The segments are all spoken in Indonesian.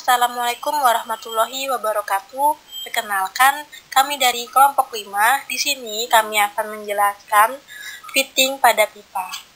Assalamualaikum warahmatullahi wabarakatuh. Perkenalkan, kami dari kelompok 5. Di sini kami akan menjelaskan fitting pada pipa.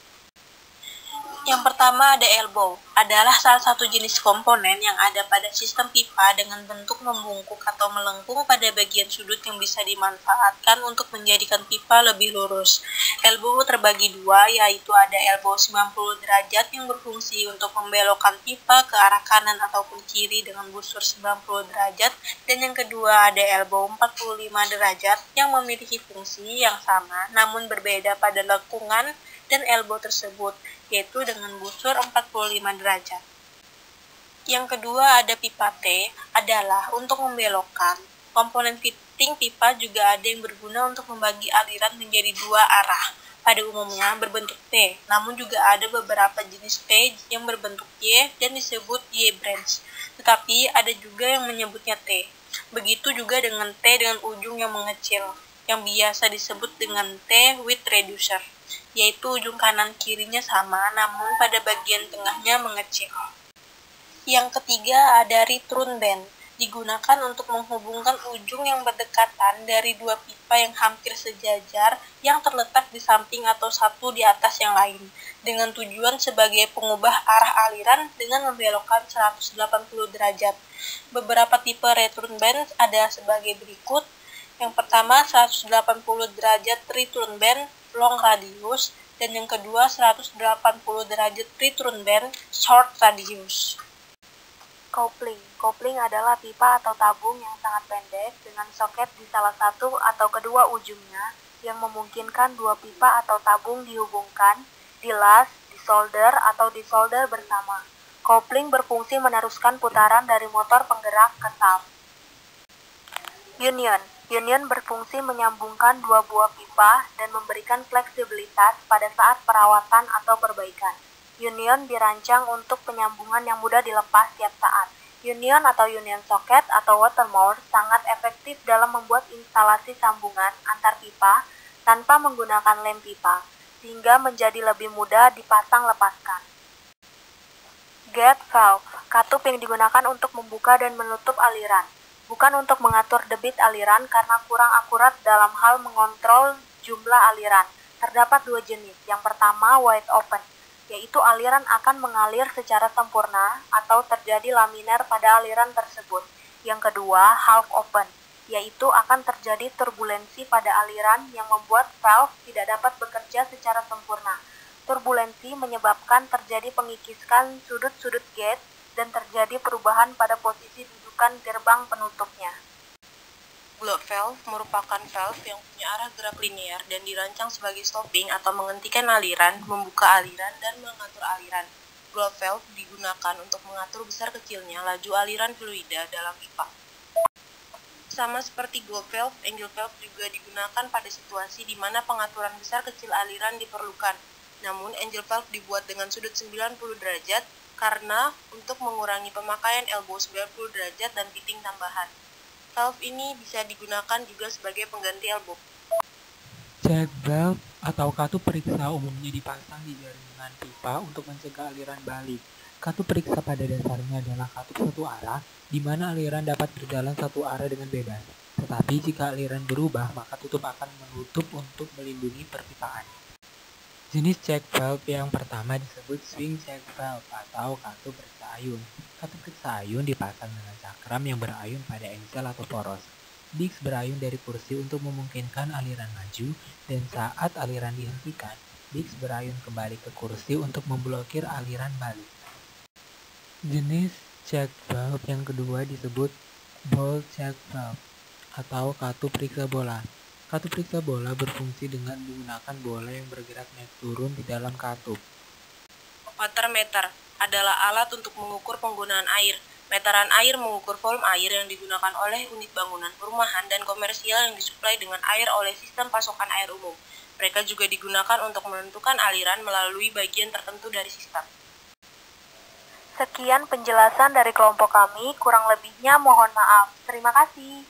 Yang pertama ada elbow, adalah salah satu jenis komponen yang ada pada sistem pipa dengan bentuk membungkuk atau melengkung pada bagian sudut yang bisa dimanfaatkan untuk menjadikan pipa lebih lurus. Elbow terbagi dua, yaitu ada elbow 90 derajat yang berfungsi untuk membelokkan pipa ke arah kanan ataupun kiri dengan busur 90 derajat, dan yang kedua ada elbow 45 derajat yang memiliki fungsi yang sama namun berbeda pada lengkungan dan elbow tersebut, yaitu dengan busur 45 derajat. Yang kedua ada pipa T, adalah untuk membelokkan. Komponen fitting pipa juga ada yang berguna untuk membagi aliran menjadi dua arah, pada umumnya berbentuk T, namun juga ada beberapa jenis T yang berbentuk Y dan disebut Y branch, tetapi ada juga yang menyebutnya T. Begitu juga dengan T dengan ujung yang mengecil, yang biasa disebut dengan T width reducer, yaitu ujung kanan kirinya sama namun pada bagian tengahnya mengecil. Yang ketiga ada return band, digunakan untuk menghubungkan ujung yang berdekatan dari dua pipa yang hampir sejajar yang terletak di samping atau satu di atas yang lain, dengan tujuan sebagai pengubah arah aliran dengan membelokkan 180 derajat. Beberapa tipe return band ada sebagai berikut. Yang pertama 180 derajat return band long radius, dan yang kedua 180 derajat return band short radius. Coupling adalah pipa atau tabung yang sangat pendek dengan soket di salah satu atau kedua ujungnya yang memungkinkan dua pipa atau tabung dihubungkan, dilas, disolder atau disolder bersama. Coupling berfungsi meneruskan putaran dari motor penggerak ke sump. Union berfungsi menyambungkan dua buah pipa dan memberikan fleksibilitas pada saat perawatan atau perbaikan. Union dirancang untuk penyambungan yang mudah dilepas tiap saat. Union atau union socket atau watermount sangat efektif dalam membuat instalasi sambungan antar pipa tanpa menggunakan lem pipa, sehingga menjadi lebih mudah dipasang-lepaskan. Gate valve, katup yang digunakan untuk membuka dan menutup aliran, bukan untuk mengatur debit aliran karena kurang akurat dalam hal mengontrol jumlah aliran. Terdapat dua jenis. Yang pertama wide open, yaitu aliran akan mengalir secara sempurna atau terjadi laminer pada aliran tersebut. Yang kedua half open, yaitu akan terjadi turbulensi pada aliran yang membuat valve tidak dapat bekerja secara sempurna. Turbulensi menyebabkan terjadi pengikiskan sudut-sudut gate dan terjadi perubahan pada posisi dudukan gerbang penutupnya. Globe valve merupakan valve yang punya arah gerak linear dan dirancang sebagai stopping atau menghentikan aliran, membuka aliran, dan mengatur aliran. Globe valve digunakan untuk mengatur besar kecilnya laju aliran fluida dalam pipa. Sama seperti globe valve, angel valve juga digunakan pada situasi di mana pengaturan besar kecil aliran diperlukan. Namun, angel valve dibuat dengan sudut 90 derajat karena untuk mengurangi pemakaian elbow 90 derajat dan fitting tambahan. Valve ini bisa digunakan juga sebagai pengganti elbow. Check valve atau katup periksa umumnya dipasang di jaringan pipa untuk mencegah aliran balik. Katup periksa pada dasarnya adalah katup satu arah, di mana aliran dapat berjalan satu arah dengan bebas. Tetapi jika aliran berubah, maka tutup akan menutup untuk melindungi perpipaan. Jenis check valve yang pertama disebut swing check valve atau katup periksa ayun. Katup periksa ayun dipasang dengan cakram yang berayun pada engsel atau poros. Disc berayun dari kursi untuk memungkinkan aliran maju, dan saat aliran dihentikan, disc berayun kembali ke kursi untuk memblokir aliran balik. Jenis check valve yang kedua disebut ball check valve atau katup periksa bola. Katup periksa bola berfungsi dengan menggunakan bola yang bergerak naik turun di dalam katup. Water meter adalah alat untuk mengukur penggunaan air. Meteran air mengukur volume air yang digunakan oleh unit bangunan, perumahan, dan komersial yang disuplai dengan air oleh sistem pasokan air umum. Mereka juga digunakan untuk menentukan aliran melalui bagian tertentu dari sistem. Sekian penjelasan dari kelompok kami, kurang lebihnya mohon maaf. Terima kasih.